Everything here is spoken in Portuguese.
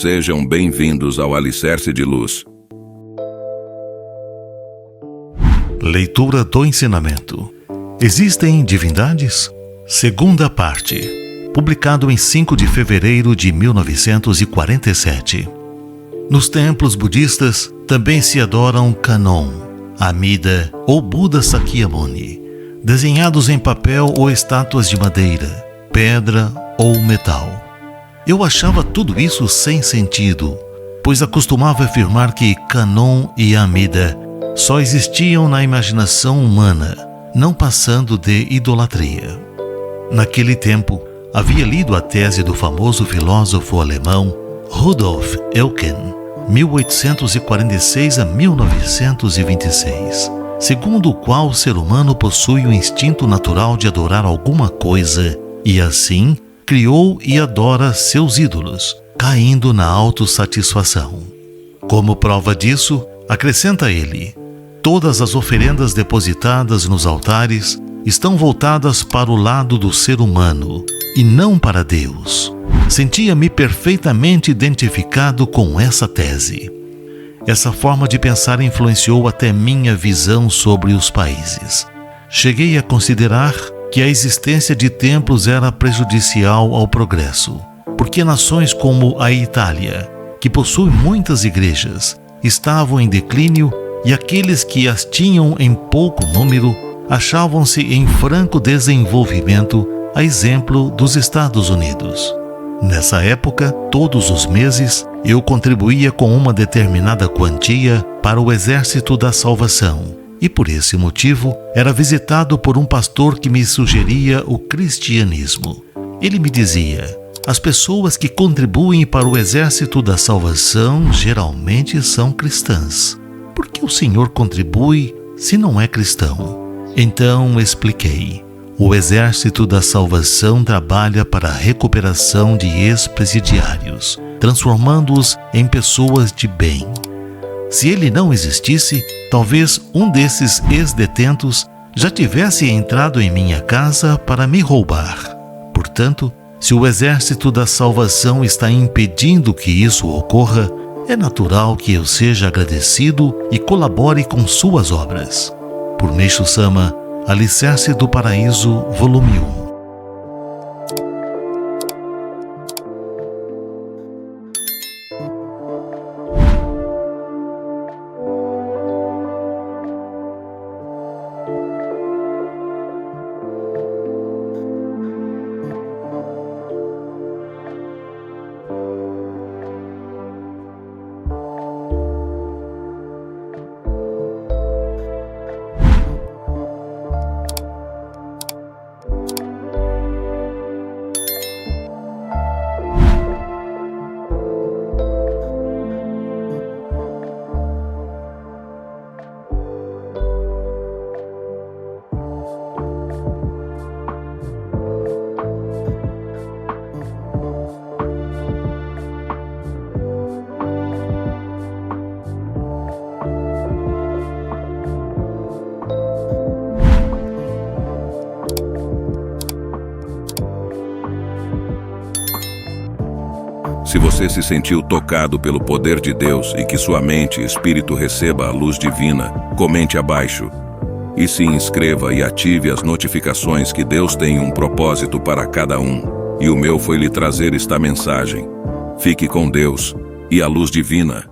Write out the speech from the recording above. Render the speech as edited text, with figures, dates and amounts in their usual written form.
Sejam bem-vindos ao Alicerce de Luz. Leitura do Ensinamento. Existem divindades? Segunda parte. Publicado em 5 de fevereiro de 1947. Nos templos budistas também se adoram Kannon, Amida ou Buda Sakyamuni, desenhados em papel ou estátuas de madeira, pedra ou metal. Eu achava tudo isso sem sentido, pois acostumava afirmar que Kannon e Amida só existiam na imaginação humana, não passando de idolatria. Naquele tempo, havia lido a tese do famoso filósofo alemão Rudolf Eucken, 1846 a 1926, segundo o qual o ser humano possui o instinto natural de adorar alguma coisa e, assim, criou e adora seus ídolos, caindo na autossatisfação. Como prova disso, acrescenta ele, todas as oferendas depositadas nos altares estão voltadas para o lado do ser humano e não para Deus. Sentia-me perfeitamente identificado com essa tese. Essa forma de pensar influenciou até minha visão sobre os países. Cheguei a considerar que a existência de templos era prejudicial ao progresso, porque nações como a Itália, que possui muitas igrejas, estavam em declínio e aqueles que as tinham em pouco número achavam-se em franco desenvolvimento, a exemplo dos Estados Unidos. Nessa época, todos os meses, eu contribuía com uma determinada quantia para o Exército da Salvação, e por esse motivo era visitado por um pastor que me sugeria o cristianismo. Ele me dizia, as pessoas que contribuem para o Exército da Salvação geralmente são cristãs. Por que o senhor contribui se não é cristão? Então expliquei. O Exército da Salvação trabalha para a recuperação de ex-presidiários, transformando-os em pessoas de bem. Se ele não existisse, talvez um desses ex-detentos já tivesse entrado em minha casa para me roubar. Portanto, se o Exército da Salvação está impedindo que isso ocorra, é natural que eu seja agradecido e colabore com suas obras. Por Meishu Sama, Alicerce do Paraíso, volume 1. Se você se sentiu tocado pelo poder de Deus e que sua mente e espírito receba a luz divina, comente abaixo. E se inscreva e ative as notificações que Deus tem um propósito para cada um. E o meu foi lhe trazer esta mensagem. Fique com Deus e a luz divina.